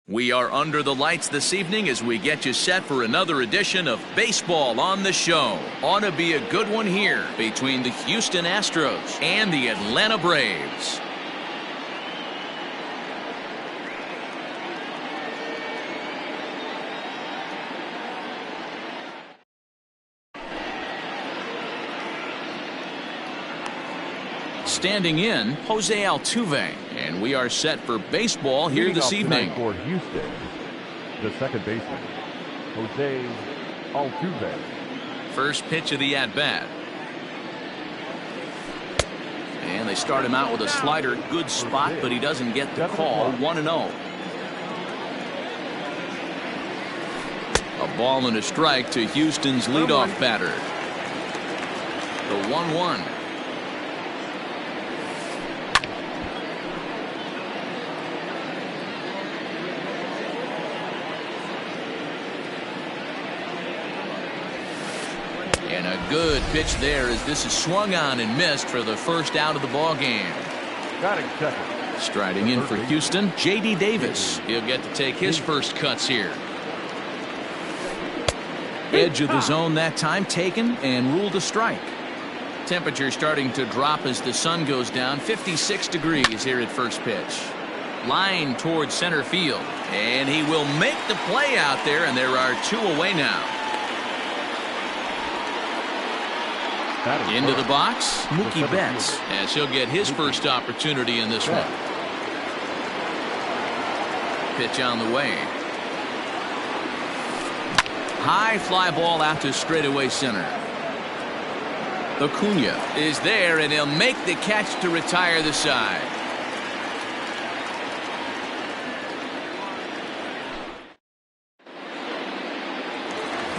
We are under the lights this evening as we get you set for another edition of Baseball on the Show. Ought to be a good one here between the Houston Astros and the Atlanta Braves. Standing in, Jose Altuve, and we are set for baseball here this evening. For Houston, the second baseman, Jose Altuve. First pitch of the at-bat. And they start him out with a slider. Good spot, but he doesn't get the call. 1-0. A ball and a strike to Houston's leadoff batter. The 1-1. And a good pitch there as this is swung on and missed for the first out of the ball game. Striding in for Houston, J.D. Davis. He'll get to take his first cuts here. Edge of the zone that time taken and ruled a strike. Temperature starting to drop as the sun goes down. 56 degrees here at first pitch. Line towards center field. And he will make the play out there, and there are two away now. Into the box, Mookie Betts, as he'll get his first opportunity in this one. Pitch on the way. High fly ball out to straightaway center. Acuna is there, and he'll make the catch to retire the side.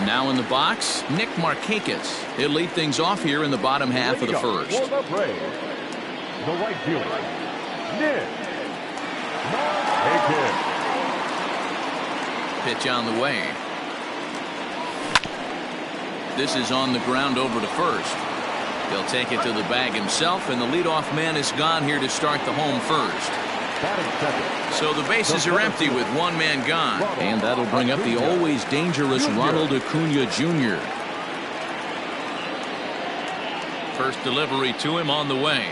Now in the box, Nick Markakis. He'll lead things off here in the bottom half of the first. For the Braves, the right fielder, Nick Markakis. Pitch on the way. This is on the ground over to first. He'll take it to the bag himself, and the leadoff man is gone here to start the home first. So the bases are empty with one man gone. And that'll bring up the always dangerous Ronald Acuna Jr. First delivery to him on the way.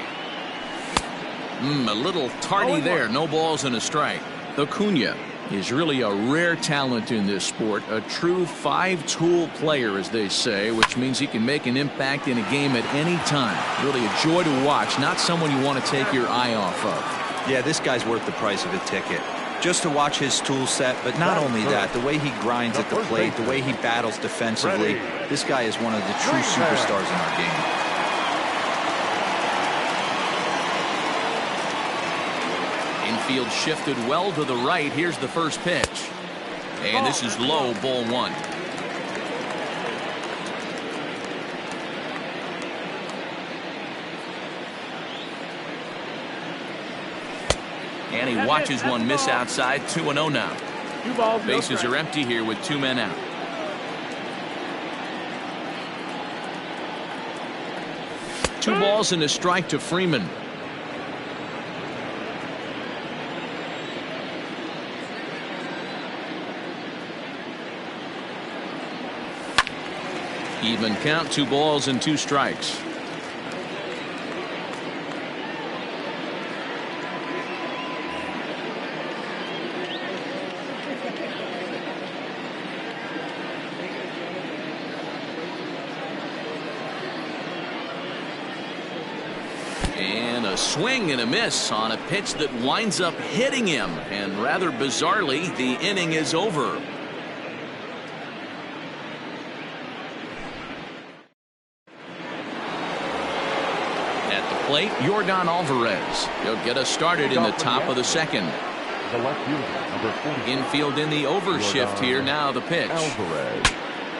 A little tardy there. No balls and a strike. Acuna is really a rare talent in this sport. A true five-tool player, as they say, which means he can make an impact in a game at any time. Really a joy to watch. Not someone you want to take your eye off of. Yeah, this guy's worth the price of a ticket. Just to watch his tool set, but not only that, the way he grinds at the plate, the way he battles defensively, this guy is one of the true superstars in our game. Infield shifted well to the right. Here's the first pitch. And this is low, ball one. And he watches one miss outside. 2-0 now. Bases are empty here with two men out. Two balls and a strike to Freeman. Even count, 2 balls and 2 strikes. And a swing and a miss on a pitch that winds up hitting him, and rather bizarrely, the inning is over. Plate, Yordan Alvarez. He'll get us started in the top of the second. Infield in the overshift here. Now the pitch.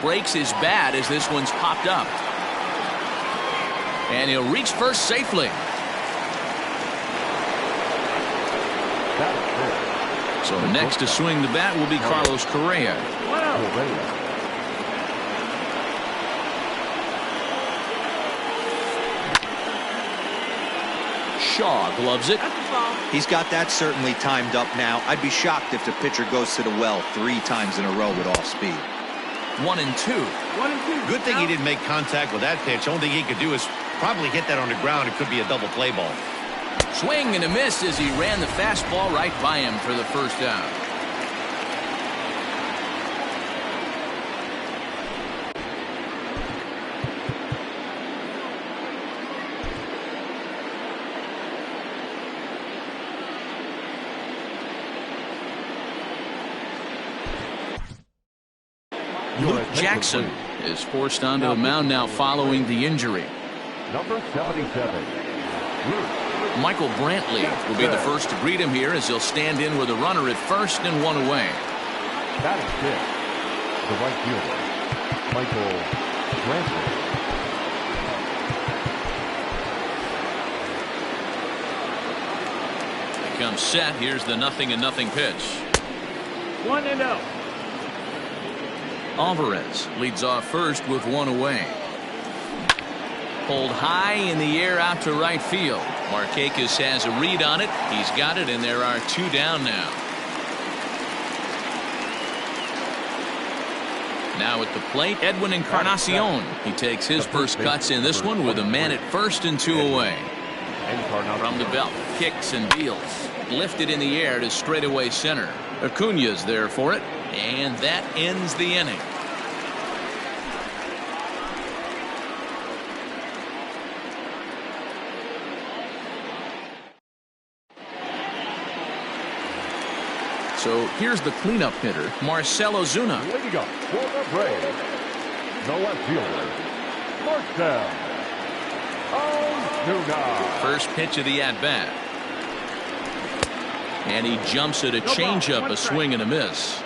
Breaks his bat as this one's popped up. And he'll reach first safely. So next to swing the bat will be Carlos Correa. Shaw gloves it. He's got that certainly timed up now. I'd be shocked if the pitcher goes to the well 3 times in a row with off speed. 1 and 2. Good thing he didn't make contact with that pitch. Only thing he could do is probably hit that on the ground. It could be a double play ball. Swing and a miss as he ran the fastball right by him for the first out. Luke Jackson is forced onto the mound now following the injury. Number 77. Michael Brantley will be the first to greet him here as he'll stand in with a runner at first and 1 away. Batting fifth, the right fielder, Michael Brantley. Comes set. Here's the 0-0 pitch. 1-0. Alvarez leads off first with 1 away. Pulled high in the air out to right field. Markakis has a read on it. He's got it, and there are 2 down now. Now at the plate, Edwin Encarnacion. He takes his first cuts in this one with a man at first and 2 away. From the belt, kicks and deals. Lifted in the air to straightaway center. Acuna's there for it, and that ends the inning. So here's the cleanup hitter, Marcell Ozuna. Leading up for the Braves, the left fielder, Marcell Ozuna. First pitch of the at-bat. And he jumps at a changeup, a swing and a miss.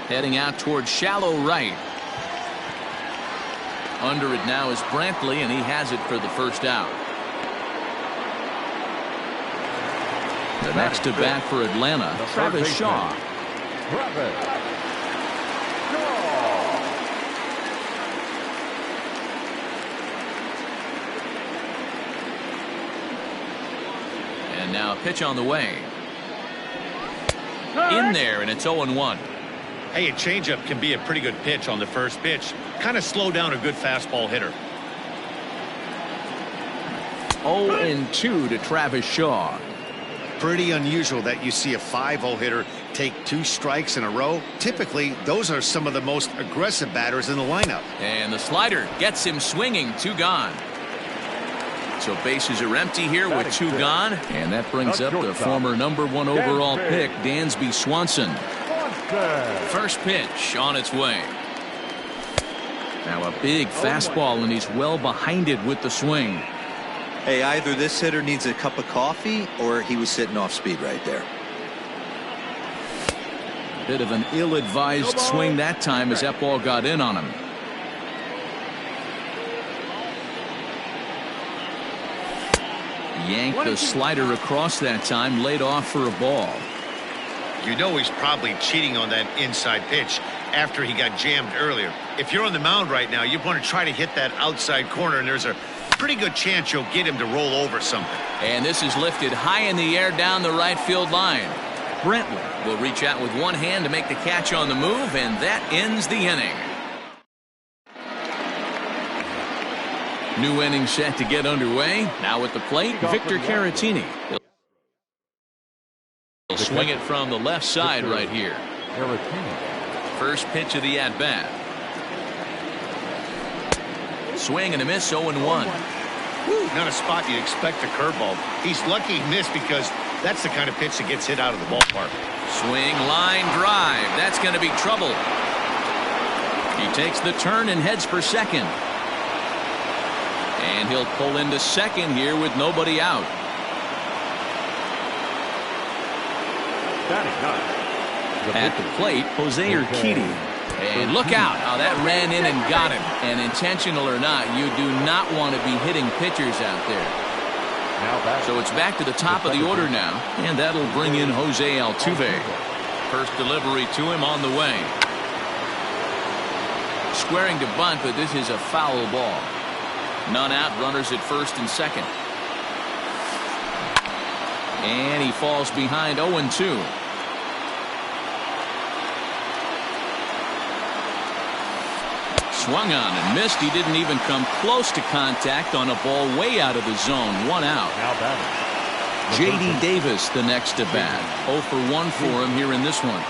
Heading out toward shallow right. Under it now is Brantley, and he has it for the first out. The next to bat for Atlanta, Travis Shaw. And now a pitch on the way. In there, and it's 0-1. Hey, a changeup can be a pretty good pitch on the first pitch. Kind of slow down a good fastball hitter. 0-2 to Travis Shaw. Pretty unusual that you see a 5-0 hitter take 2 strikes in a row. Typically, those are some of the most aggressive batters in the lineup. And the slider gets him swinging. 2 gone. So bases are empty here with 2 gone. And that brings up the former #1 overall pick, Dansby Swanson. First pitch on its way. Now a big fastball, and he's well behind it with the swing. Hey, either this hitter needs a cup of coffee or he was sitting off speed right there. Bit of an ill-advised swing that time as that ball got in on him. Yanked the slider across that time, laid off for a ball. You know he's probably cheating on that inside pitch after he got jammed earlier. If you're on the mound right now, you want to try to hit that outside corner, and there's a pretty good chance you'll get him to roll over something. And this is lifted high in the air down the right field line. Brantley will reach out with one hand to make the catch on the move, and that ends the inning. New inning set to get underway. Now at the plate, Victor Caratini. He'll swing it from the left side right here. First pitch of the at-bat. Swing and a miss, 0-1. Not a spot you'd expect a curveball. He's lucky he missed because that's the kind of pitch that gets hit out of the ballpark. Swing, line, drive. That's going to be trouble. He takes the turn and heads for second. And he'll pull into second here with nobody out. At the plate, Jose Urquidy. And look out how that ran in and got him. And intentional or not, you do not want to be hitting pitchers out there. So it's back to the top of the order now, and that'll bring in Jose Altuve. First delivery to him on the way. Squaring to bunt, but this is a foul ball. None out, runners at first and second. And he falls behind 0-2. Swung on and missed. He didn't even come close to contact on a ball way out of the zone. 1 out. Now batting. J.D. Davis the next to bat. 0 for 1 for him here in this one.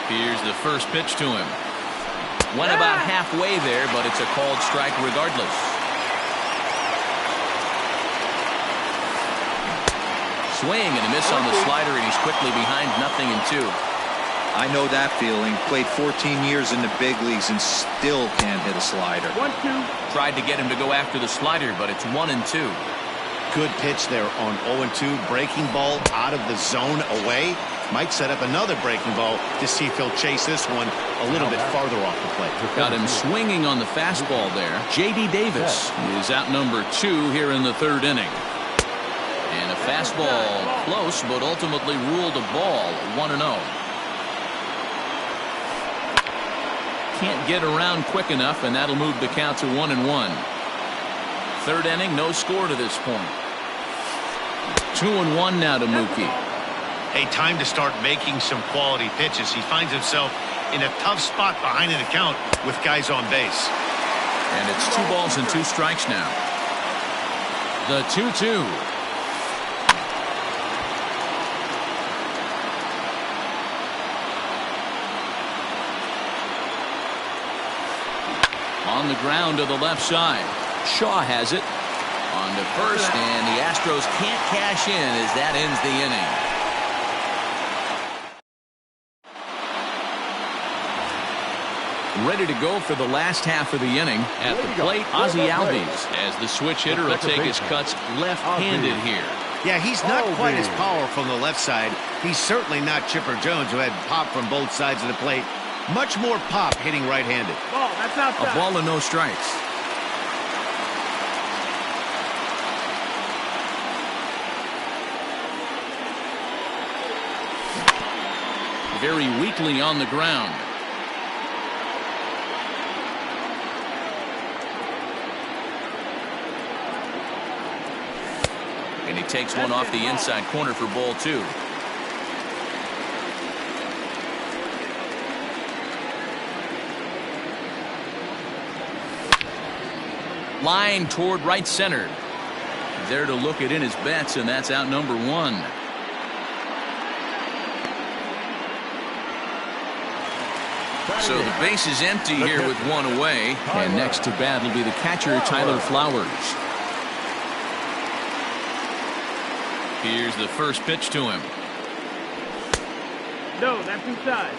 Here's the first pitch to him. Went about halfway there, but it's a called strike regardless. Swing and a miss on the slider, and he's quickly behind 0-2. I know that feeling. Played 14 years in the big leagues and still can't hit a slider. 1-2. Tried to get him to go after the slider, but it's 1-2. Good pitch there on 0-2. Breaking ball out of the zone away. Might set up another breaking ball to see if he'll chase this one a little bit farther off the plate. Got him swinging on the fastball there. J.D. Davis is out number 2 here in the 3rd inning. And a fastball close, but ultimately ruled a ball. 1-0. Can't get around quick enough, and that'll move the count to 1-1. 3rd inning, no score to this point. 2-1 now to Mookie. Hey, time to start making some quality pitches. He finds himself in a tough spot behind an account with guys on base. And it's 2 balls and 2 strikes now. The 2-2. On the ground to the left side. Shaw has it. On to first, and the Astros can't cash in as that ends the inning. Ready to go for the last half of the inning. At the plate, Ozzie Albies, as the switch hitter will take his cuts left-handed here. Yeah, he's not quite as powerful on the left side. He's certainly not Chipper Jones, who had pop from both sides of the plate. Much more pop hitting right-handed. Ball, that's outside. A ball and no strikes. Very weakly on the ground. And he takes one off the inside corner for ball 2. Line toward right center. There to look it in his bets, and that's out number 1. So the base is empty here with 1 away, and next to bat will be the catcher, Tyler Flowers. Here's the first pitch to him. No, that's inside.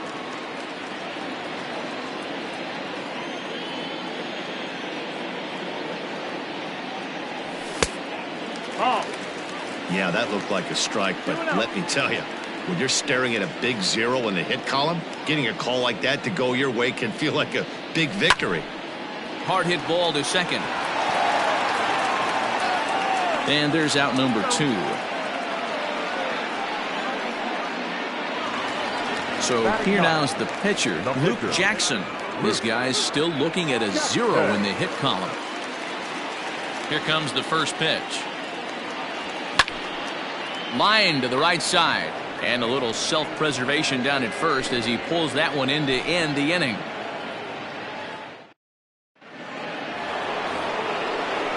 Ball. Yeah, that looked like a strike, but let me tell you, when you're staring at a big 0 in the hit column, getting a call like that to go your way can feel like a big victory. Hard hit ball to second. And there's out number 2. So here now is the pitcher, Luke Jackson. This guy's still looking at a 0 in the hit column. Here comes the first pitch. Line to the right side. And a little self-preservation down at first as he pulls that one in to end the inning.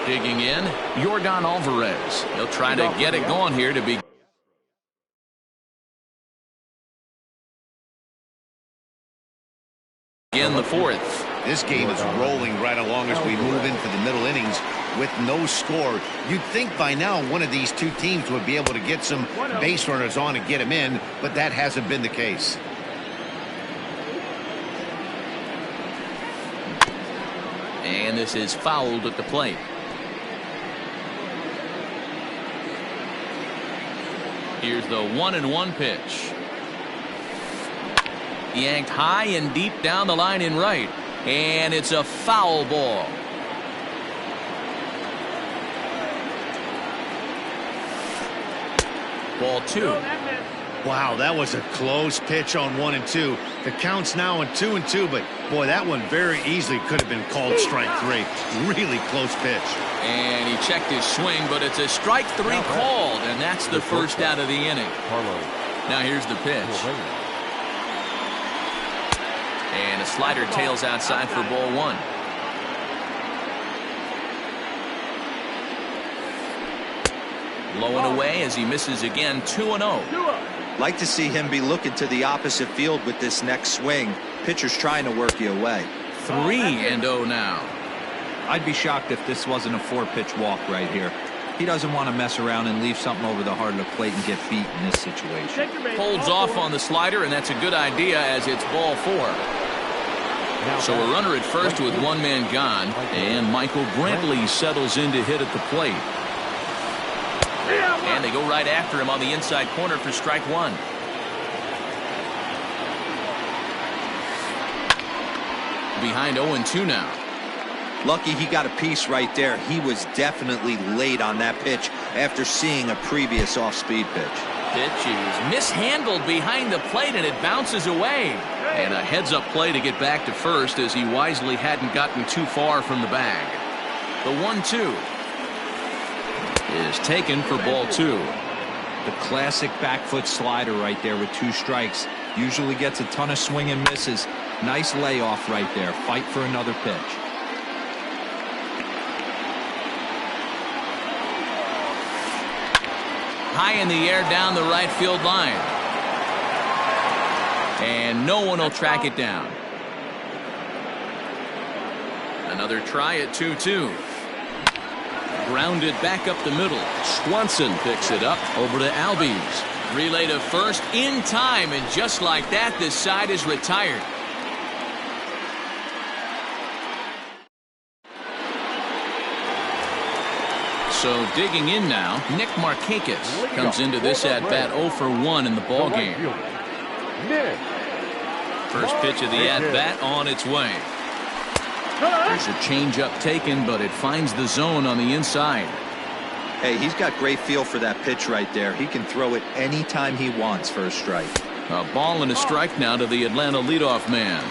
Digging in, Yordan Alvarez. He'll try to get it going here to begin the 4th. This game is rolling right along as we move into the middle innings with no score. You'd think by now one of these two teams would be able to get some base runners on and get them in, but that hasn't been the case. And this is fouled at the plate. Here's the 1-1 pitch. Yanked high and deep down the line in right. And it's a foul ball. Ball 2. Wow, that was a close pitch on 1 and 2. The count's now on 2 and 2, but boy, that one very easily could have been called strike 3. Really close pitch. And he checked his swing, but it's a strike 3 called, and that's the first out of the inning. Now here's the pitch. And a slider tails outside for ball 1. Low and away as he misses again, 2-0. Like to see him be looking to the opposite field with this next swing. Pitcher's trying to work you away. 3-0 now. I'd be shocked if this wasn't a 4-pitch walk right here. He doesn't want to mess around and leave something over the heart of the plate and get beat in this situation. Holds off on the slider, and that's a good idea as it's ball 4. So a runner at first with one man gone, and Michael Brantley settles in to hit at the plate. And they go right after him on the inside corner for strike 1. Behind 0-2 now. Lucky he got a piece right there. He was definitely late on that pitch after seeing a previous off-speed pitch. Pitch is mishandled behind the plate, and it bounces away. And a heads-up play to get back to first as he wisely hadn't gotten too far from the bag. The 1-2 is taken for ball 2. The classic back foot slider right there with 2 strikes. Usually gets a ton of swing and misses. Nice layoff right there. Fight for another pitch. High in the air down the right field line. And no one will track it down. Another try at 2-2. Grounded back up the middle. Swanson picks it up over to Albies. Relay to first in time, and just like that, this side is retired. So digging in now, Nick Markakis comes into this at-bat 0 for 1 in the ballgame. First pitch of the at-bat on its way. There's a changeup taken, but it finds the zone on the inside. Hey, he's got great feel for that pitch right there. He can throw it anytime he wants for a strike. A ball and a strike now to the Atlanta leadoff man.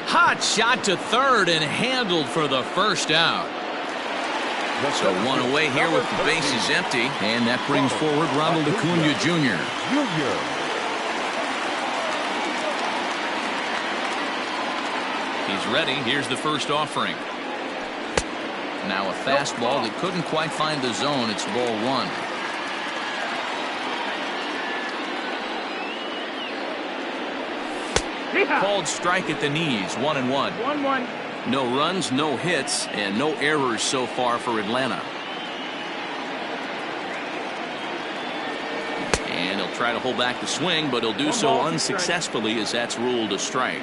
Hot shot to third and handled for the first out. So one away here with the bases empty, and that brings forward Ronald Acuna Jr. He's ready. Here's the first offering. Now a fastball that couldn't quite find the zone. It's ball 1. Called strike at the knees. 1-1. 1-1. No runs, no hits, and no errors so far for Atlanta. And he'll try to hold back the swing, but he'll do so unsuccessfully as that's ruled a strike.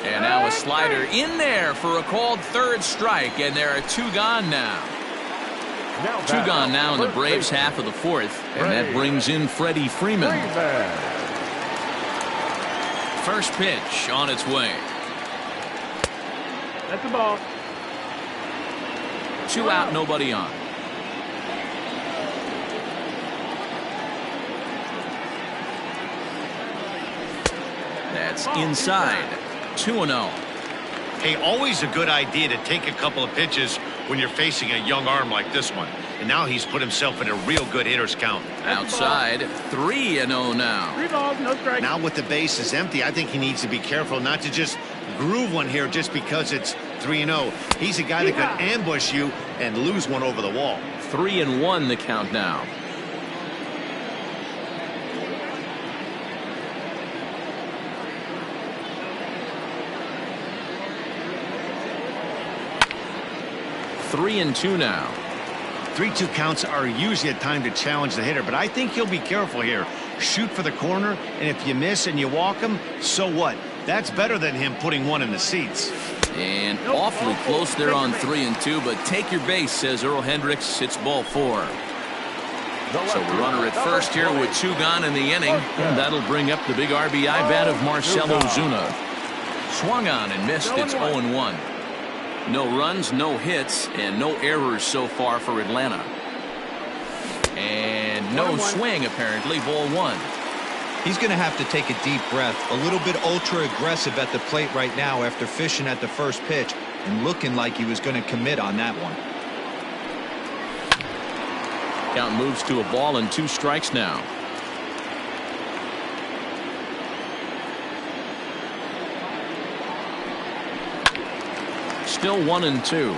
And now a slider in there for a called third strike, and there are 2 gone now. 2 gone now in the Braves' half of the 4th, and that brings in Freddie Freeman. First pitch on its way. That's the ball. 2 out, nobody on. That's inside. 2-0. Hey, always a good idea to take a couple of pitches when you're facing a young arm like this one. And now he's put himself in a real good hitter's count. Outside, 3-0 now. 3 balls, no strikes. Now with the bases empty, I think he needs to be careful not to just groove one here just because it's 3-0. He's a guy that could ambush you and lose one over the wall. 3-1 the count now. Three and 2 now. 3-2 counts are usually a time to challenge the hitter, but I think he'll be careful here. Shoot for the corner, and if you miss and you walk him, so what? That's better than him putting one in the seats. And awfully close there on 3 and 2, but take your base, says Earl Hendricks. It's ball 4. So the runner at first here with 2 gone in the inning, and that'll bring up the big RBI bat of Marcell Ozuna. Swung on and missed. It's 0-1. No runs, no hits, and no errors so far for Atlanta. And no swing, apparently. Ball 1. He's going to have to take a deep breath. A little bit ultra aggressive at the plate right now after fishing at the first pitch and looking like he was going to commit on that one. Count moves to a ball and 2 strikes now. Still 1-2.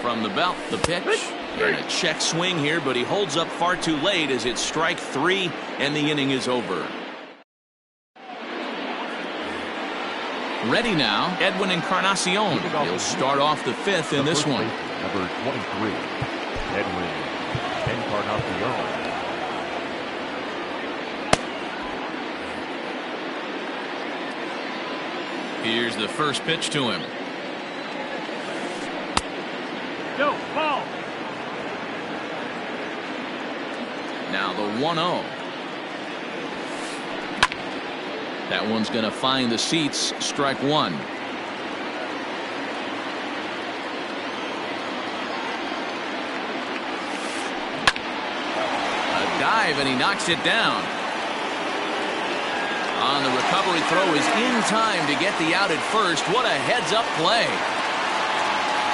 From the belt, the pitch, and a check swing here, but he holds up far too late as it's strike 3, and the inning is over. Ready now, Edwin Encarnacion. He'll start off the 5th in this one. Number 23, Edwin Encarnacion. Here's the first pitch to him. No, ball. Now the 1-0. That one's going to find the seats. Strike 1. A dive, and he knocks it down. On the recovery throw is in time to get the out at first. What a heads-up play.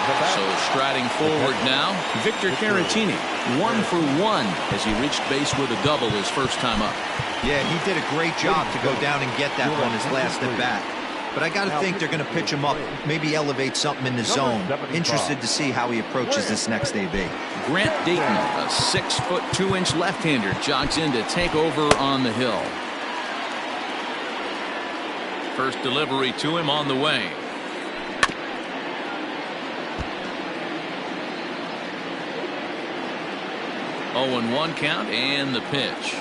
So striding forward now, Victor Caratini, 1 for 1 as he reached base with a double his first time up. Yeah, he did a great job to go down and get that one his last at bat. But I got to think they're going to pitch him up, maybe elevate something in the zone. Interested to see how he approaches this next AB. Grant Dayton, a 6-foot 2-inch left-hander, jogs in to take over on the hill. First delivery to him on the way. Oh, and 1 count, and the pitch.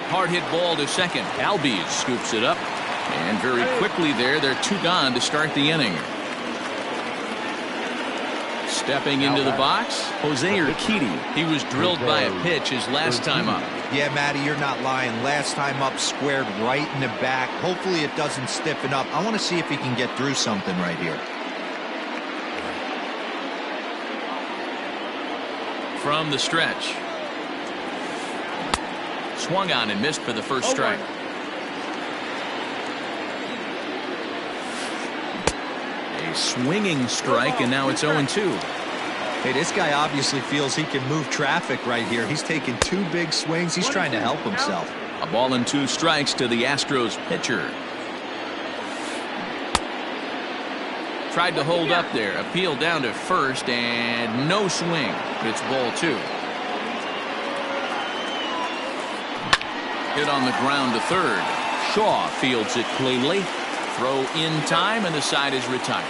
Hard hit ball to second. Albies scoops it up, and very quickly they're 2 gone to start the inning. Stepping into the box, Jose Urquidy. He was drilled by a pitch his last time up. Yeah, Matty, you're not lying. Last time up, squared right in the back. Hopefully it doesn't stiffen up. I want to see if he can get through something right here. From the stretch. Swung on and missed for the first strike. A swinging strike, and now it's 0-2. Hey, this guy obviously feels he can move traffic right here. He's taking 2 big swings. He's trying to help himself. A ball and 2 strikes to the Astros pitcher. Tried to hold up there. Appeal down to first, and no swing. It's ball 2. Hit on the ground to third. Shaw fields it cleanly. Throw in time, and the side is retired.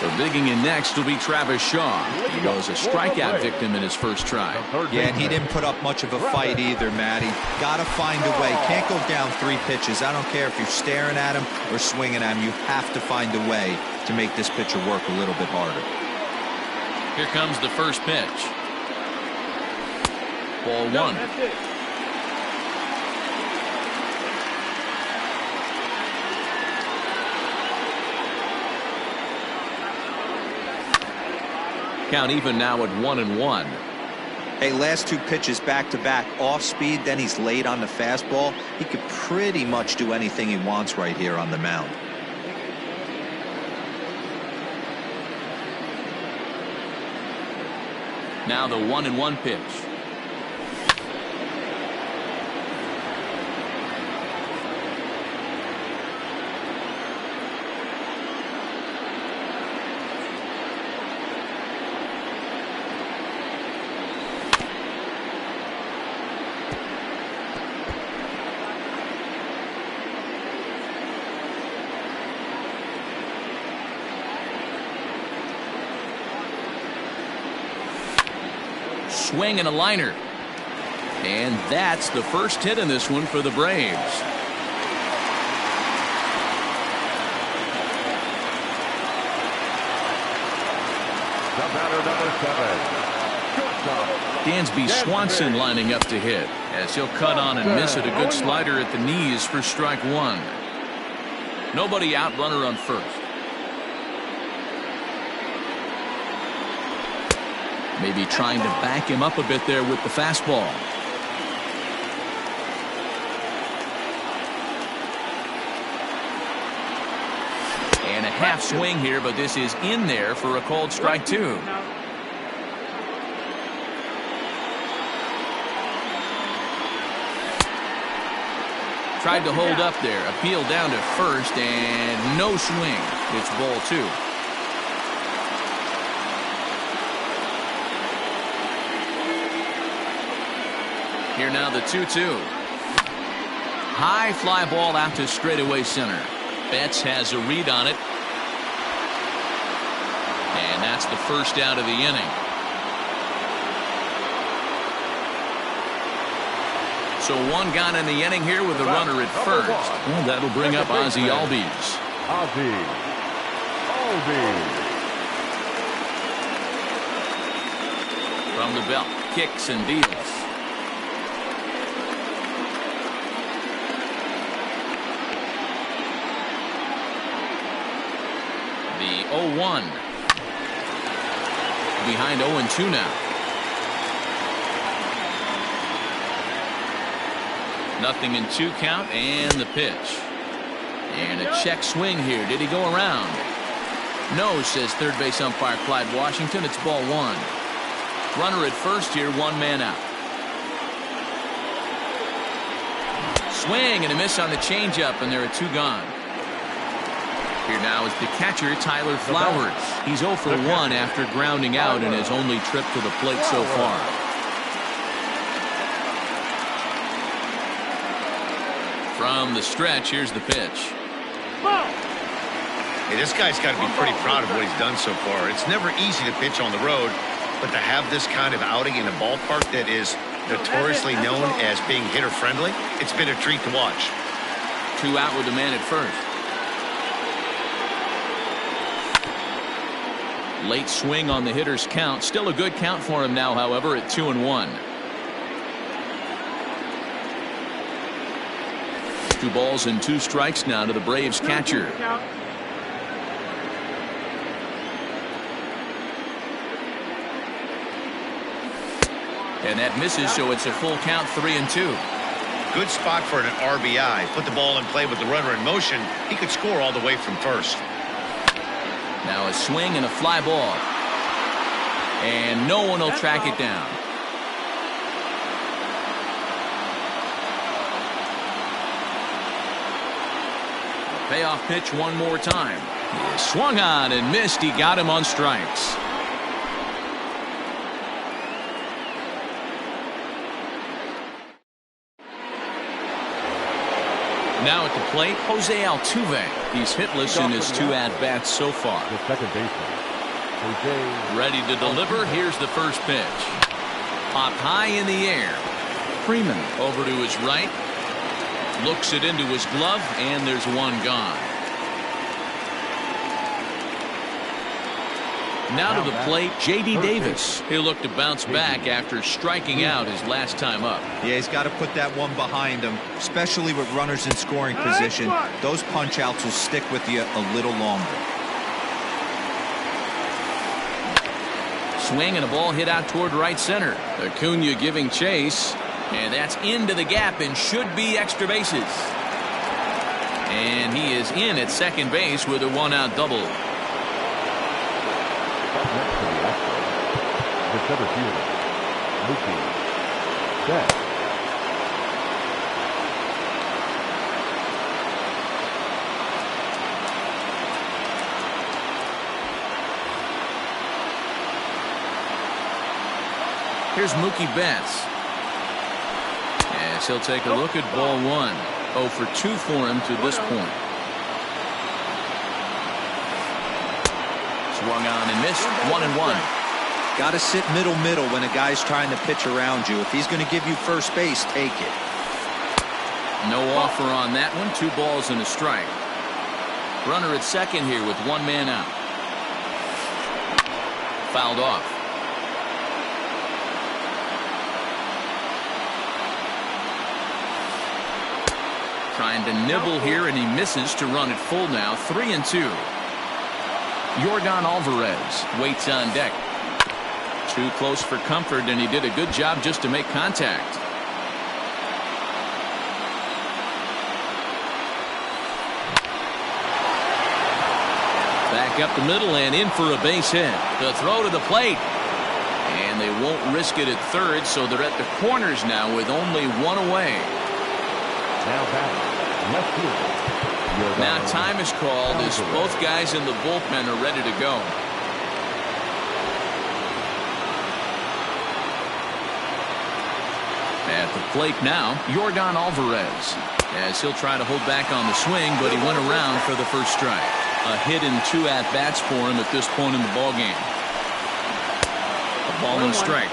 So digging in next will be Travis Shaw. He was a strikeout victim in his first try. Yeah, and he didn't put up much of a fight either, Matty. Gotta find a way. Can't go down 3 pitches. I don't care if you're staring at him or swinging at him. You have to find a way to make this pitcher work a little bit harder. Here comes the first pitch. Ball 1. That's it. Count even now at 1-1. Hey, last 2 pitches back-to-back off speed, then he's late on the fastball. He could pretty much do anything he wants right here on the mound. Now the 1-1 pitch. swing and a liner. And that's the first hit in this one for the Braves. The batter, number 7. Dansby Swanson lining up to hit as he'll cut on and miss it. A good slider at the knees for strike one. Nobody out, runner on first. Maybe trying to back him up a bit there with the fastball. And a half swing here, but this is in there for a called strike two. Tried to hold up there. Appeal down to first and no swing. It's ball two. Here now the 2-2. High fly ball out to straightaway center. Betts has a read on it. And that's the first out of the inning. So one gone in the inning here with a runner at first. Well, that'll bring up Ozzie Albies. Ozzie Albies. From the belt, kicks and deals. The 0-1. Behind 0-2 now. Nothing in 2 count and the pitch. And a check swing here. Did he go around? No, says third base umpire Clyde Washington. It's ball one. Runner at first here, 1 man out. Swing and a miss on the changeup, and there are 2 gone. Here now is the catcher, Tyler Flowers. He's 0 for 1 after grounding out in his only trip to the plate so far. From the stretch, here's the pitch. Hey, this guy's got to be pretty proud of what he's done so far. It's never easy to pitch on the road, but to have this kind of outing in a ballpark that is notoriously known as being hitter-friendly, it's been a treat to watch. 2 out with the man at first. Late swing on the hitter's count. Still a good count for him now, however, at 2-1. 2 balls and 2 strikes now to the Braves catcher. And that misses, so it's a full count, 3-2. Good spot for an RBI. Put the ball in play with the runner in motion. He could score all the way from first. Now a swing and a fly ball. And no one will track it down. Payoff pitch one more time. He swung on and missed. He got him on strikes. Now at the plate, Jose Altuve. He's hitless in his 2 at-bats so far. The second baseman, Jose. Ready to deliver. Here's the first pitch. Popped high in the air. Freeman over to his right. Looks it into his glove, and there's 1 gone. Now to the plate, J.D. Davis. He'll look to bounce back after striking out his last time up. Yeah, he's got to put that one behind him, especially with runners in scoring position. Those punch-outs will stick with you a little longer. Swing and a ball hit out toward right center. Acuna giving chase. And that's into the gap and should be extra bases. And he is in at second base with a 1-out double. Up next to the Astros, the center fielder, Mookie Betts. Here's Mookie Betts. As he'll take a look at ball 1. 0 for 2 for him to this point. Swung on and missed. 1-1. Got to sit middle when a guy's trying to pitch around you. If he's going to give you first base, take it. No offer on that one. 2 balls and a strike. Runner at second here with 1 man out. Fouled off. Trying to nibble here, and he misses to run it full now. 3-2. Yordan Alvarez waits on deck. Too close for comfort, and he did a good job just to make contact. Back up the middle and in for a base hit. The throw to the plate. And they won't risk it at third, so they're at the corners now with only 1 away. Now back. Left field. Now time is called as both guys in the bullpen are ready to go. At the plate now, Yordan Alvarez, as he'll try to hold back on the swing, but he went around for the first strike. A hit and 2 at-bats for him at this point in the ballgame. A ball and a strike.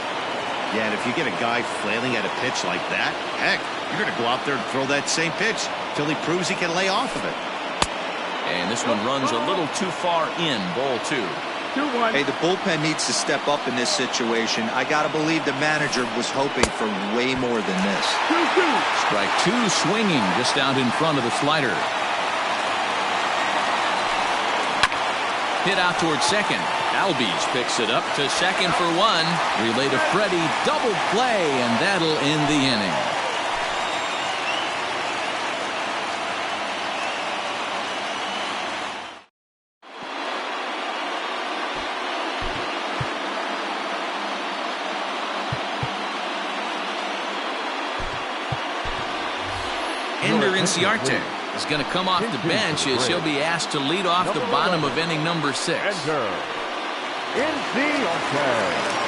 Yeah, and if you get a guy flailing at a pitch like that, heck, you're going to go out there and throw that same pitch till he proves he can lay off of it. And this one runs a little too far in. Ball 2. 2-1. Hey, the bullpen needs to step up in this situation. I got to believe the manager was hoping for way more than this. 2-2. Strike 2 swinging just out in front of the slider. Hit out towards second. Albies picks it up to second for 1. Relay to Freddie. Double play, and that'll end the inning. Ender Inciarte is going to come off the bench as he'll be asked to lead off the bottom of inning number 6. Enter Inciarte.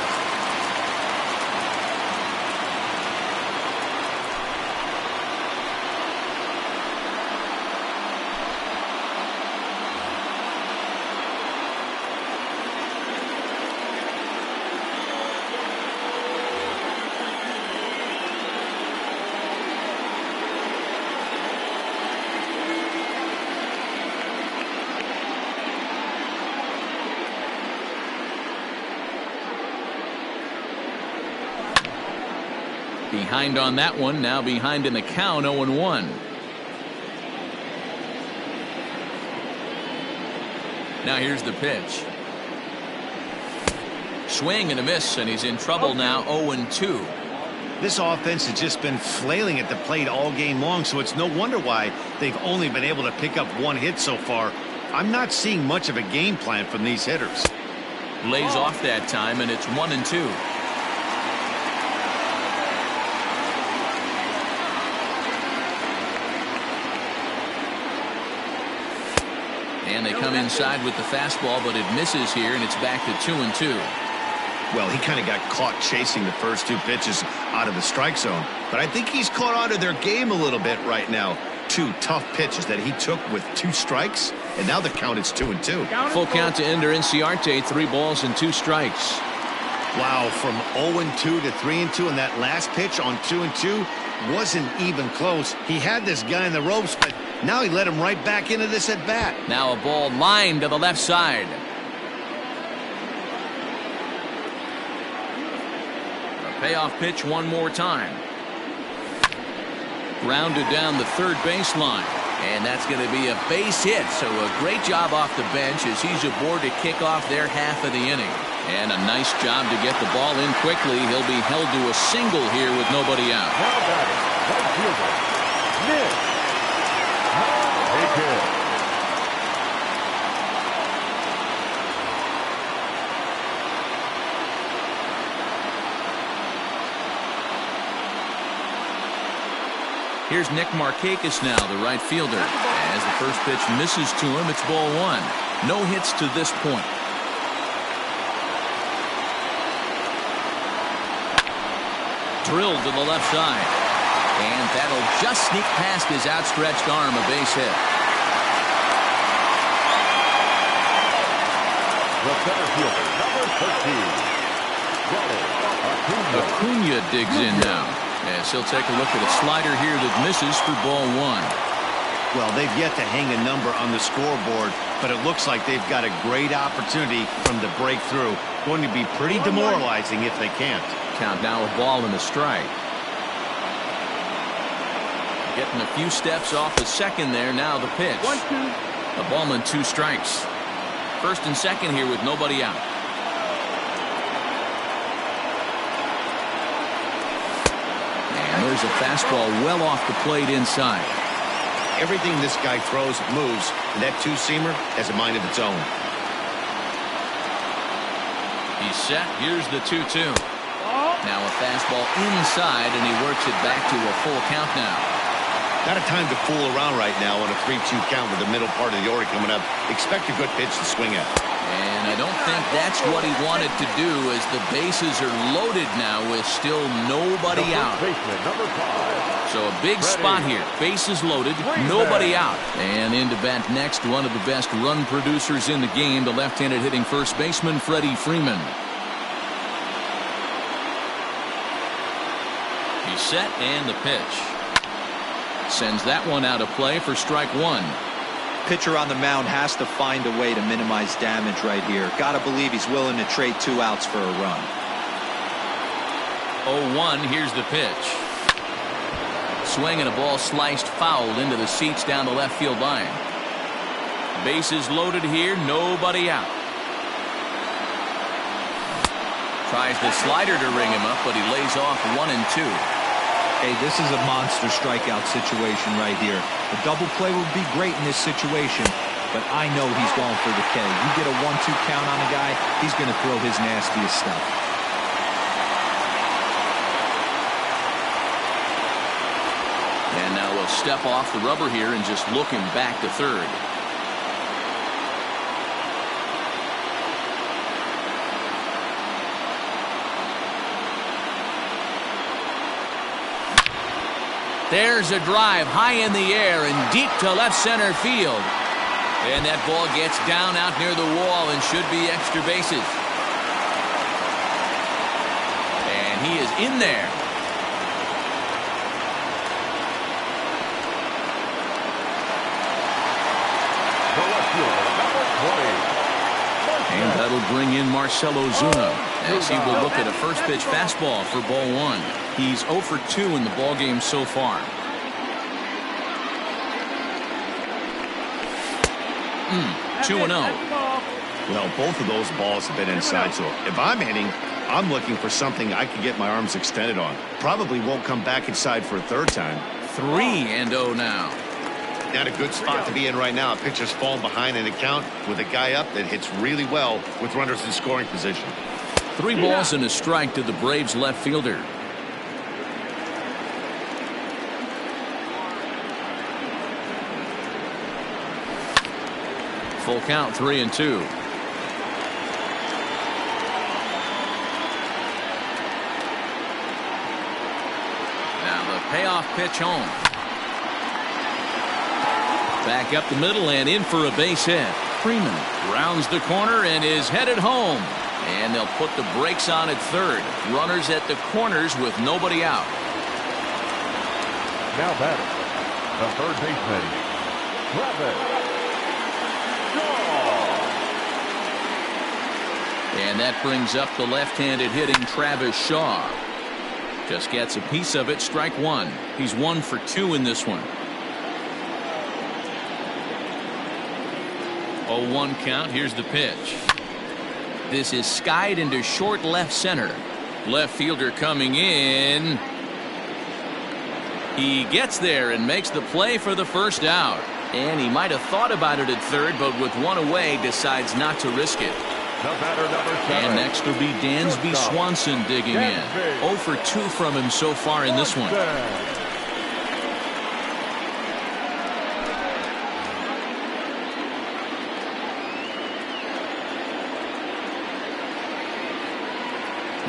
Behind on that one, now behind in the count, 0-1. Now here's the pitch. Swing and a miss, and he's in trouble now, 0-2. This offense has just been flailing at the plate all game long, so it's no wonder why they've only been able to pick up 1 hit so far. I'm not seeing much of a game plan from these hitters. Lays off that time, and it's 1-2. And they come inside with the fastball, but it misses here, and it's back to 2-2. Well, he kind of got caught chasing the first 2 pitches out of the strike zone. But I think he's caught on to their game a little bit right now. 2 tough pitches that he took with 2 strikes, and now the count is 2-2. Full count to Ender Inciarte, 3 balls and 2 strikes. Wow, from 0-2 to 3-2, and that last pitch on 2-2 wasn't even close. He had this guy in the ropes, but now he let him right back into this at bat. Now a ball lined to the left side. A payoff pitch one more time. Grounded down the third baseline. And that's going to be a base hit. So a great job off the bench as he's aboard to kick off their half of the inning. And a nice job to get the ball in quickly. He'll be held to a single here with nobody out. Now batting, right fielder, Nick. Take it. Here's Nick Markakis now, the right fielder. As the first pitch misses to him, it's ball 1. No hits to this point. Drilled to the left side. And that'll just sneak past his outstretched arm, a base hit. The center fielder, number 13. Acuna digs in now. Yes, he'll take a look at a slider here that misses for ball one. Well, they've yet to hang a number on the scoreboard, but it looks like they've got a great opportunity from the breakthrough. Going to be pretty demoralizing if they can't. Count now a ball and a strike. Getting a few steps off the second there. Now the pitch. 1-2. A ball and 2 strikes. First and second here with nobody out. And there's a fastball well off the plate inside. Everything this guy throws moves, and that two-seamer has a mind of its own. He's set. Here's the 2-2. Now a fastball inside, and he works it back to a full count now. Not a time to fool around right now on a 3-2 count with the middle part of the order coming up. Expect a good pitch to swing at. And I don't think that's what he wanted to do, as the bases are loaded now with still nobody out. Number 5. So a big spot here. Bases loaded, nobody out. And into bat next, one of the best run producers in the game, the left-handed hitting first baseman, Freddie Freeman. He's set, and the pitch. Sends that one out of play for strike one. Pitcher on the mound has to find a way to minimize damage right here. Got to believe he's willing to trade 2 outs for a run. 0-1, here's the pitch. Swing and a ball sliced foul into the seats down the left field line. Bases loaded here, nobody out. Tries the slider to ring him up, but he lays off 1 and 2. Hey, this is a monster strikeout situation right here. A double play would be great in this situation, but I know he's going for the K. You get a 1-2 count on a guy, he's going to throw his nastiest stuff. And now we'll step off the rubber here and just look him back to third. There's a drive high in the air and deep to left center field. And that ball gets down out near the wall and should be extra bases. And he is in there. And that'll bring in Marcell Ozuna as he will look at a first pitch fastball for ball one. He's 0 for 2 in the ballgame so far. 2-0. Well, both of those balls have been inside, so if I'm hitting, I'm looking for something I can get my arms extended on. Probably won't come back inside for a third time. 3-0 now. Not a good spot to be in right now. A pitcher's falling behind in the count with a guy up that hits really well with runners in scoring position. 3 balls and a strike to the Braves left fielder. Full count, 3-2. Now the payoff pitch home. Back up the middle and in for a base hit. Freeman rounds the corner and is headed home. And they'll put the brakes on at third. Runners at the corners with nobody out. Now batting, the third baseman, Travis. And that brings up the left-handed hitting Travis Shaw. Just gets a piece of it. Strike one. He's 1 for 2 in this one. 0-1 count. Here's the pitch. This is skied into short left center. Left fielder coming in. He gets there and makes the play for the first out. And he might have thought about it at third, but with 1 away decides not to risk it. The batter, number 7. And next will be Dansby Swanson digging in. 0 for 2 from him so far in this one.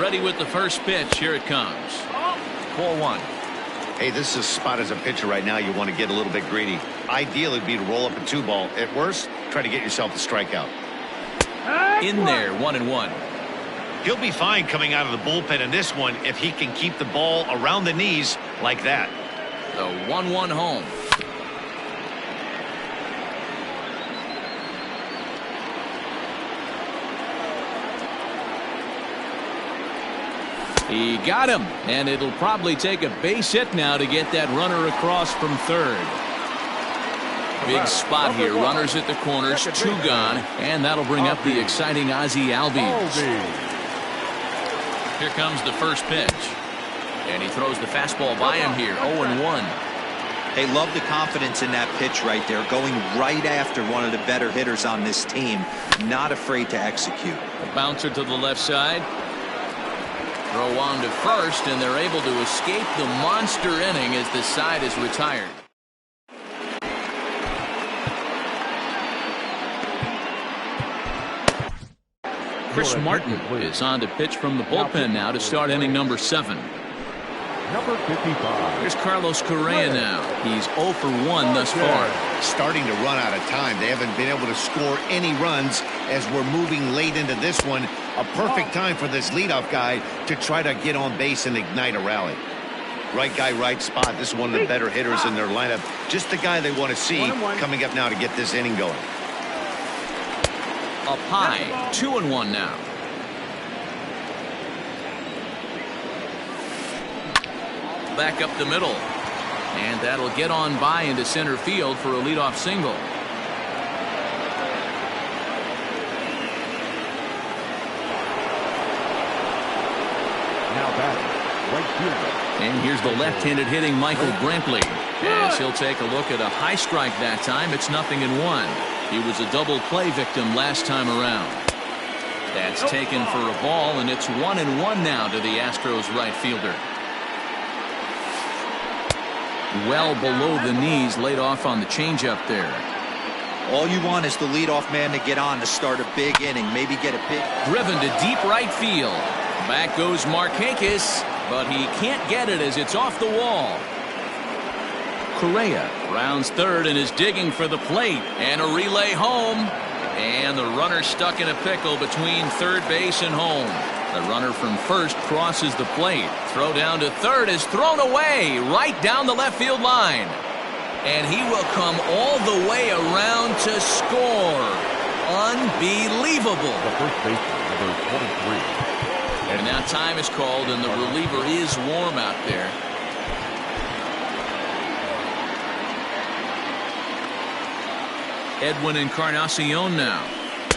Ready with the first pitch. Here it comes. 4-1. Hey, this is a spot as a pitcher right now you want to get a little bit greedy. Ideally, it'd be to roll up a 2-ball. At worst, try to get yourself a strikeout. In there, 1-1. He'll be fine coming out of the bullpen in this one if he can keep the ball around the knees like that. The 1-1 home. He got him, and it'll probably take a base hit now to get that runner across from third. Big spot here. Runners at the corners, 2 gone, and that'll bring up the exciting Ozzie Albies. Here comes the first pitch, and he throws the fastball by him here. 0-1. Hey, love the confidence in that pitch right there, going right after one of the better hitters on this team, not afraid to execute. A bouncer to the left side. Throw on to first, and they're able to escape the monster inning as the side is retired. Chris Martin is on to pitch from the bullpen now to start inning number 7. Number 55. Here's Carlos Correa now. He's 0 for 1 thus far. Starting to run out of time. They haven't been able to score any runs as we're moving late into this one. A perfect time for this leadoff guy to try to get on base and ignite a rally. Right guy, right spot. This is one of the better hitters in their lineup. Just the guy they want to see coming up now to get this inning going. Up high, 2-1 now. Back up the middle, and that'll get on by into center field for a leadoff single. Now batting, right fielder. And here's the left-handed hitting Michael Brantley, as he'll take a look at a high strike that time. It's 0-1. He was a double play victim last time around. That's taken for a ball, and it's 1-1 now to the Astros right fielder. Well below the knees, laid off on the changeup there. All you want is the leadoff man to get on to start a big inning, maybe get a big... Driven to deep right field. Back goes Markakis, but he can't get it as it's off the wall. Correa rounds third and is digging for the plate, and a relay home, and the runner stuck in a pickle between third base and home. The runner from first crosses the plate. Throw down to third is thrown away right down the left field line, and he will come all the way around to score. Unbelievable. The first baseman, number 23. And now time is called, and the reliever is warm out there. Edwin Encarnacion now,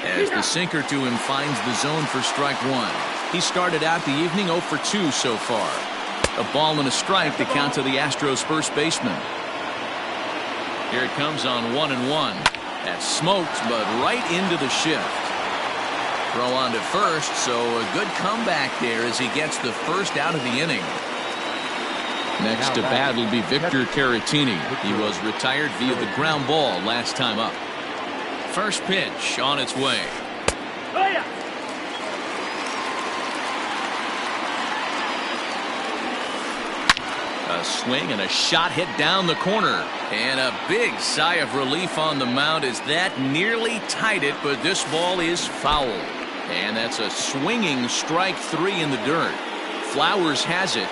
as the sinker to him finds the zone for strike 1. He started out the evening 0 for 2 so far. A ball and a strike to count to the Astros first baseman. Here it comes on 1-1. That's smoked, but right into the shift. Throw on to first, so a good comeback there as he gets the first out of the inning. Next to bat will be Victor Caratini. He was retired via the ground ball last time up. First pitch on its way. A swing and a shot hit down the corner. And a big sigh of relief on the mound as that nearly tied it, but this ball is foul. And that's a swinging strike 3 in the dirt. Flowers has it.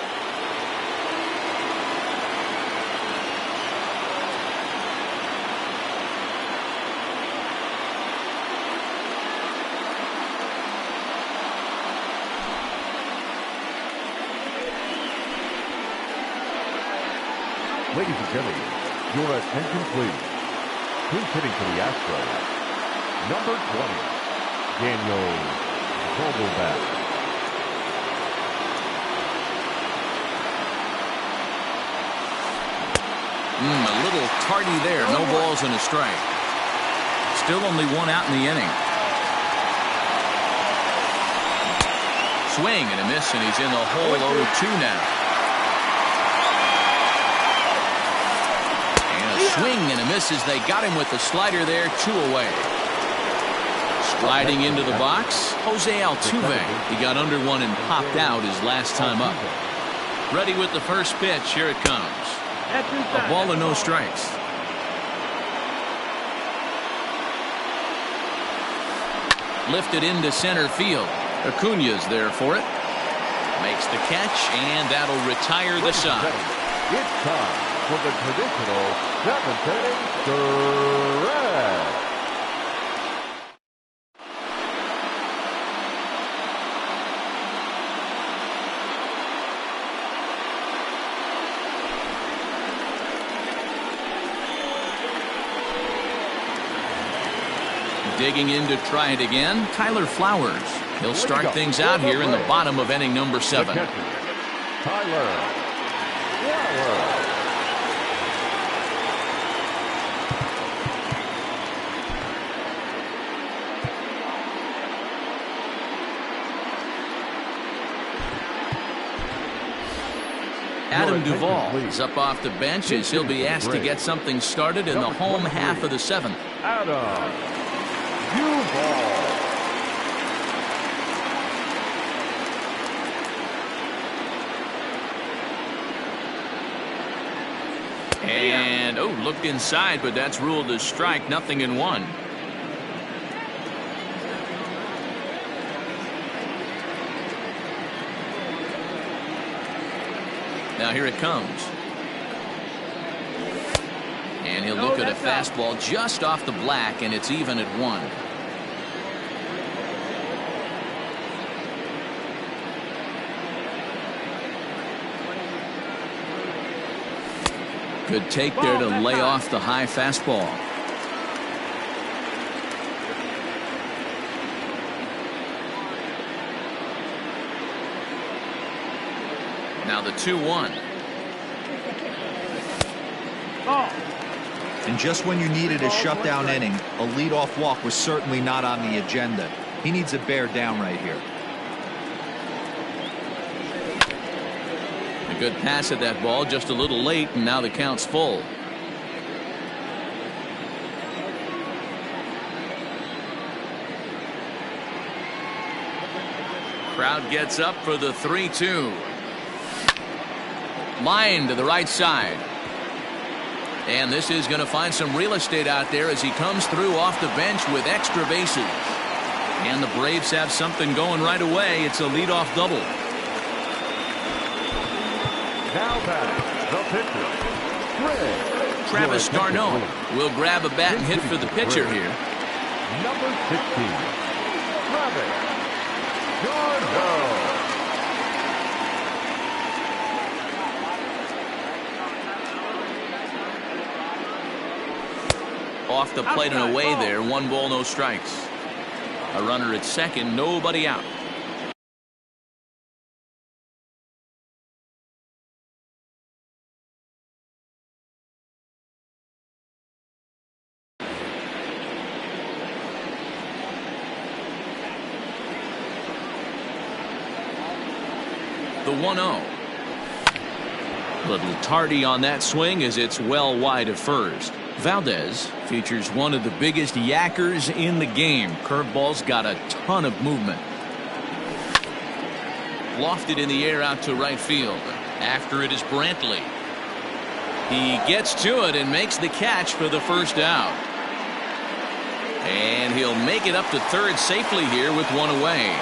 Ladies and gentlemen, your attention please. Who's hitting for the Astros? Number 20, Daniel Vogelbach. A little tardy there. No balls and a strike. Still only 1 out in the inning. Swing and a miss, and he's in the hole 0-2 now. Swing and a miss as they got him with the slider there, 2 away. Sliding into the box, Jose Altuve. He got under one and popped out his last time up. Ready with the first pitch. Here it comes. A ball and no strikes. Lifted into center field. Acuna's there for it. Makes the catch, and that'll retire the side. It's time for the traditional 7th inning stretch. Digging in to try it again, Tyler Flowers. He'll start things out here in the bottom of inning number 7. Tyler Flowers. Adam Duvall is up off the bench as he'll be asked to get something started in the home half of the 7th. Adam Duvall. And, looked inside, but that's ruled a strike, 0-1. Now here it comes. And he'll look at a fastball just off the black, and it's even at 1. Good take there to lay off the high fastball. Now the 2-1. And just when you needed a shutdown inning, a leadoff walk was certainly not on the agenda. He needs to bear down right here. A good pass at that ball, just a little late, and now the count's full. Crowd gets up for the 3-2. Line to the right side. And this is going to find some real estate out there as he comes through off the bench with extra bases. And the Braves have something going right away. It's a leadoff double. Now batting, the pitcher, Travis d'Arnaud will grab a bat and hit for the pitcher here. Number 16, Travis d'Arnaud. Off the plate and away there. 1 ball, no strikes. A runner at second, nobody out. The 1-0. Little tardy on that swing as it's well wide of first. Valdez features one of the biggest yackers in the game. Curveball's got a ton of movement. Lofted in the air out to right field. After it is Brantley. He gets to it and makes the catch for the first out. And he'll make it up to third safely here with 1 away.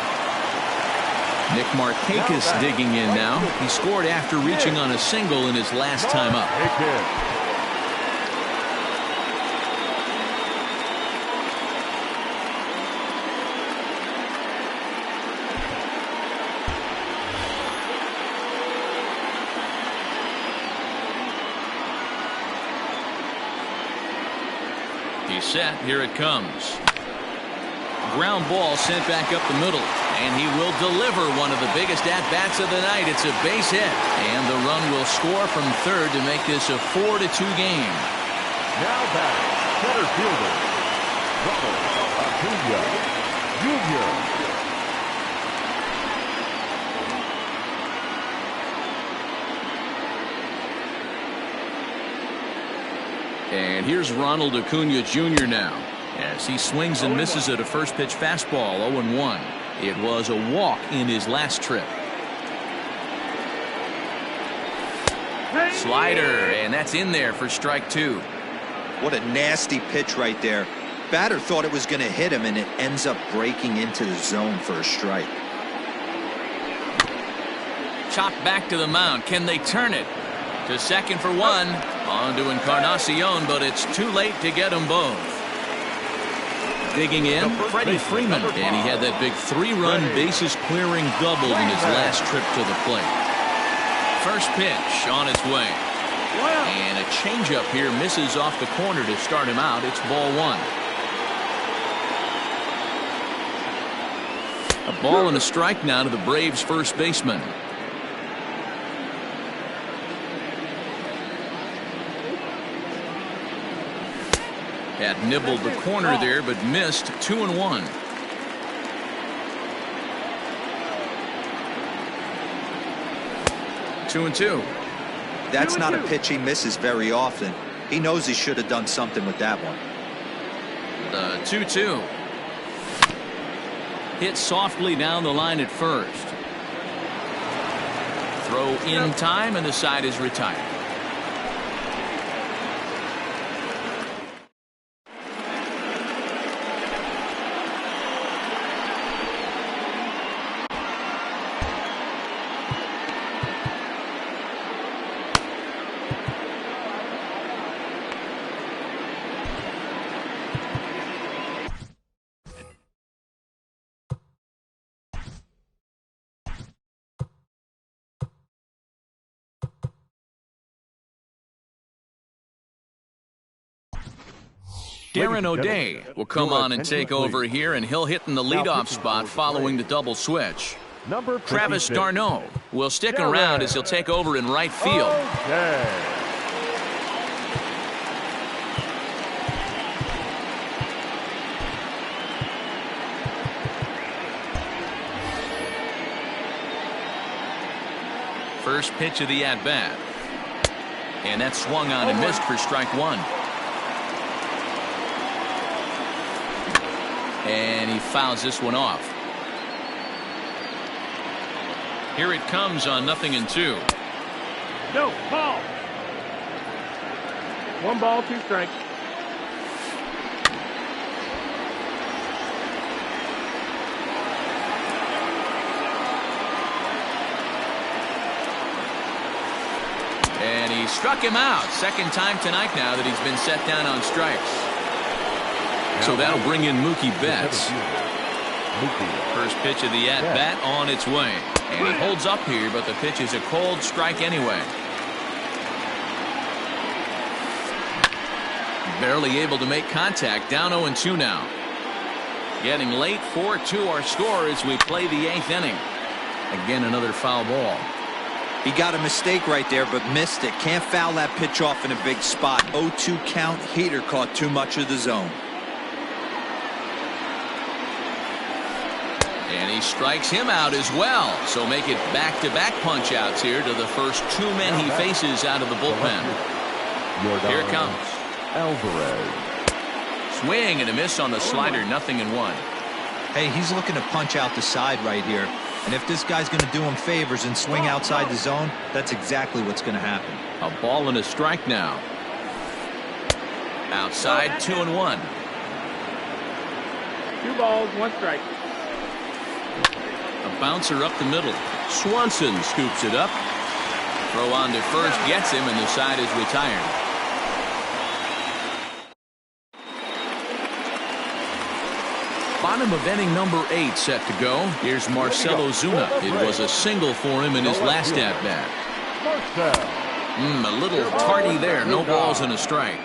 Nick Markakis digging in now. He scored after reaching on a single in his last time up. He's set. Here it comes. Ground ball sent back up the middle. And he will deliver one of the biggest at-bats of the night. It's a base hit. And the run will score from third to make this a 4-2 game. Now batting, center fielder, Ronald Acuna Jr. And here's Ronald Acuna Jr. now. As he swings and misses at a first pitch fastball, 0-1. It was a walk in his last trip. Slider, and that's in there for strike 2. What a nasty pitch right there. Batter thought it was going to hit him, and it ends up breaking into the zone for a strike. Chopped back to the mound. Can they turn it? To second for one. On to Encarnacion, but it's too late to get them both. Digging in, Freddie Freeman. And he had that big 3-run bases-clearing double in his last trip to the plate. First pitch on its way. And a changeup here misses off the corner to start him out. It's ball one. A ball and a strike now to the Braves' first baseman. Had nibbled the corner there, but missed. 2-1. Two and two. That's not a pitch he misses very often. He knows he should have done something with that one. The 2-2. Hit softly down the line at first. Throw in time, and the side is retired. Darren O'Day will come on and take over here, and he'll hit in the leadoff spot following the double switch. Travis d'Arnaud will stick around as he'll take over in right field. First pitch of the at-bat. And that swung on and missed for strike one. And he fouls this one off. Here it comes on 0-2. No, ball. 1 ball, 2 strikes. And he struck him out. Second time tonight now that he's been set down on strikes. So that'll bring in Mookie Betts. First pitch of the at-bat on its way. And he holds up here, but the pitch is a cold strike anyway. Barely able to make contact. Down 0-2 now. Getting late. 4-2 our score as we play the 8th inning. Again, another foul ball. He got a mistake right there, but missed it. Can't foul that pitch off in a big spot. 0-2 count. Heater caught too much of the zone. And he strikes him out as well. So make it back-to-back punch-outs here to the first 2 men he faces out of the bullpen. Here it comes. Alvarez. Swing and a miss on the slider. 0-1. Hey, he's looking to punch out the side right here. And if this guy's going to do him favors and swing outside the zone, that's exactly what's going to happen. A ball and a strike now. Outside. 2-1. 2 balls, 1 strike. A bouncer up the middle. Swanson scoops it up. Throw on to first gets him, and the side is retired. Bottom of inning number 8 set to go. Here's Marcell Ozuna. It was a single for him in his last at-bat. A little tardy there. No balls and a strike.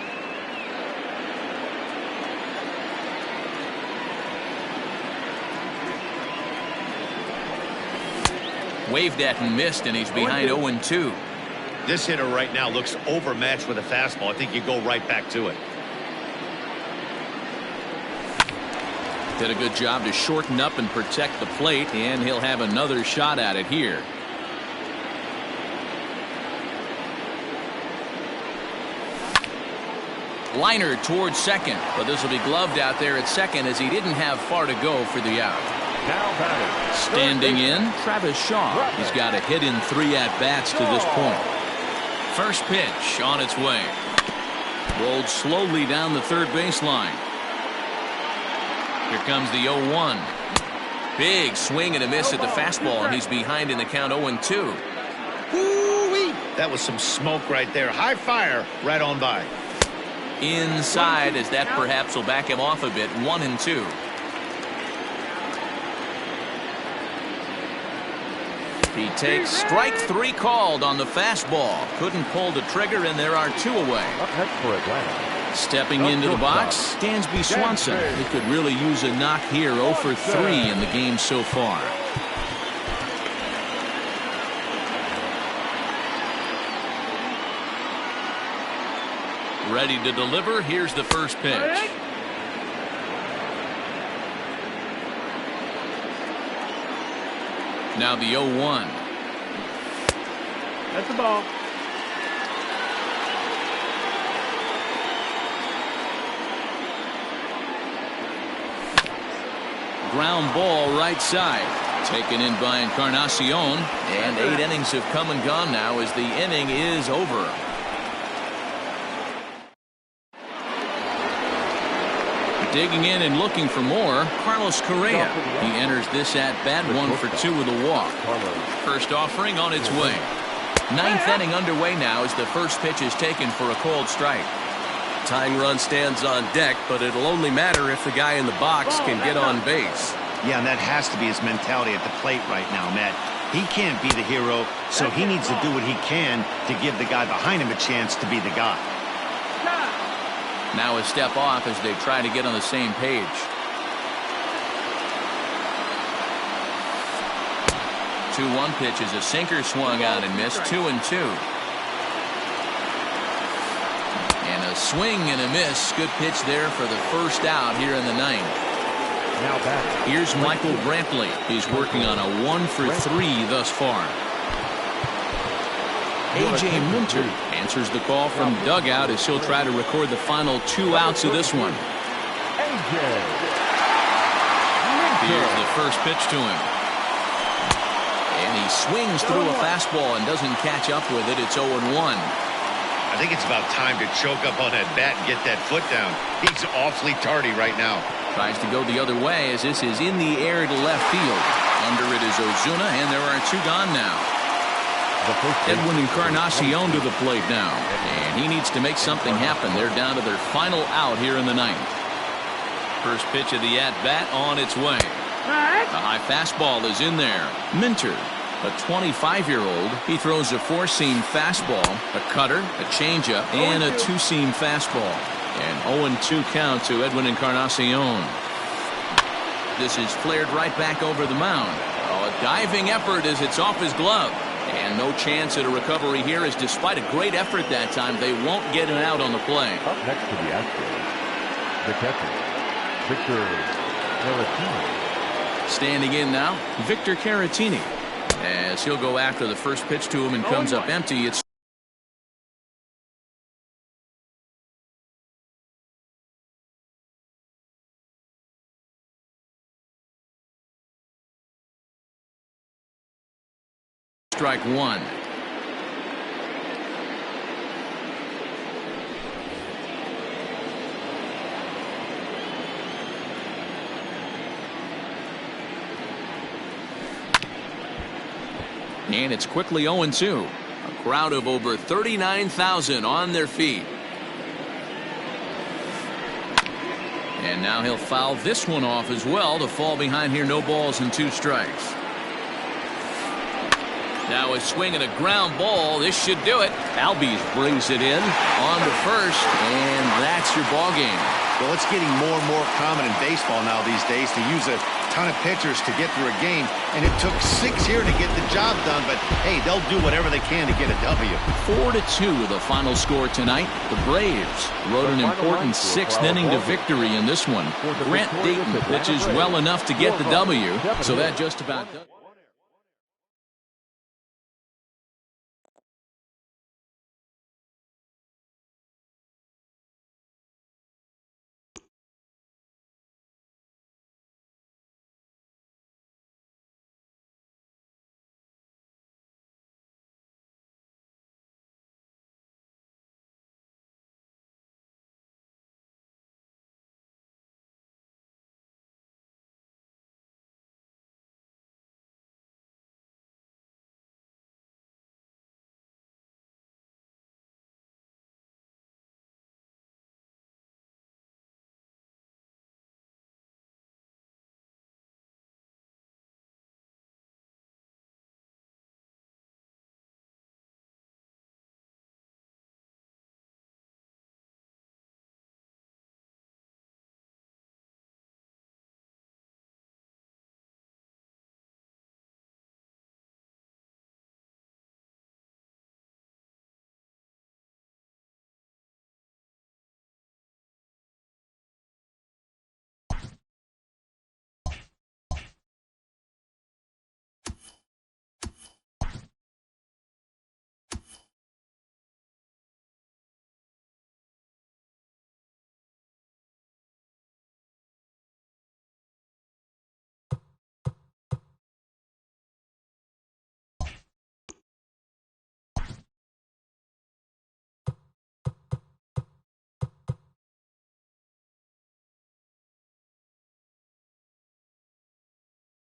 Waved at and missed, and he's behind 0-2. This hitter right now looks overmatched with a fastball. I think you go right back to it. Did a good job to shorten up and protect the plate, and he'll have another shot at it here. Liner towards second, but this will be gloved out there at second as he didn't have far to go for the out. Standing in, Travis Shaw. He's got a hit in 3 at-bats to this point. First pitch on its way. Rolled slowly down the third baseline. Here comes the 0-1. Big swing and a miss at the fastball, and he's behind in the count 0-2. That was some smoke right there. High fire right on by. Inside, as that perhaps will back him off a bit. 1-2. He takes strike 3 called on the fastball. Couldn't pull the trigger, and there are 2 away. Up next for Atlanta. Stepping into the box, Dansby Swanson. He could really use a knock here. 0 for 3 in the game so far. Ready to deliver. Here's the first pitch. Now the 0-1. That's the ball. Ground ball right side. Taken in by Encarnacion. And 8 innings have come and gone now as the inning is over. Digging in and looking for more, Carlos Correa. He enters this at bat 1 for 2 with a walk. First offering on its way. 9th inning underway now as the first pitch is taken for a called strike. Tying run stands on deck, but it'll only matter if the guy in the box can get on base. Yeah, and that has to be his mentality at the plate right now, Matt. He can't be the hero, so he needs to do what he can to give the guy behind him a chance to be the guy. Now a step off as they try to get on the same page. 2-1 pitch is a sinker, swung out and missed. 2-2. And a swing and a miss. Good pitch there for the first out here in the 9th. Now back. Here's Michael Brantley. He's working on a 1 for 3 thus far. A.J. Minter answers the call from dugout as he'll try to record the final 2 outs of this one. Here's the first pitch to him. And he swings through a fastball and doesn't catch up with it. It's 0-1. I think it's about time to choke up on that bat and get that foot down. He's awfully tardy right now. Tries to go the other way as this is in the air to left field. Under it is Ozuna, and there are 2 gone now. Edwin Encarnacion to the plate now, and he needs to make something happen. They're down to their final out here in the 9th. First pitch of the at-bat on its way. A high fastball is in there. Minter, a 25-year-old, he throws a 4-seam fastball, a cutter, a changeup, and a 2-seam fastball. And 0-2 count to Edwin Encarnacion. This is flared right back over the mound. Oh, a diving effort as it's off his glove. And no chance at a recovery here, as despite a great effort that time, they won't get an out on the play. Up next to the Astros, the catcher, Victor Caratini. Standing in now, Victor Caratini. As he'll go after the first pitch to him and comes up empty. It's strike 1. And it's quickly 0-2. A crowd of over 39,000 on their feet. And now he'll foul this one off as well to fall behind here. No balls and 2 strikes. Now a swing and a ground ball. This should do it. Albies brings it in on the first, and that's your ball game. Well, it's getting more and more common in baseball now these days to use a ton of pitchers to get through a game, and it took 6 here to get the job done, but hey, they'll do whatever they can to get a W. 4-2 the final score tonight. The Braves rode an important 6th inning to victory in this one. Grant Dayton pitches well enough to get the W, so that just about does.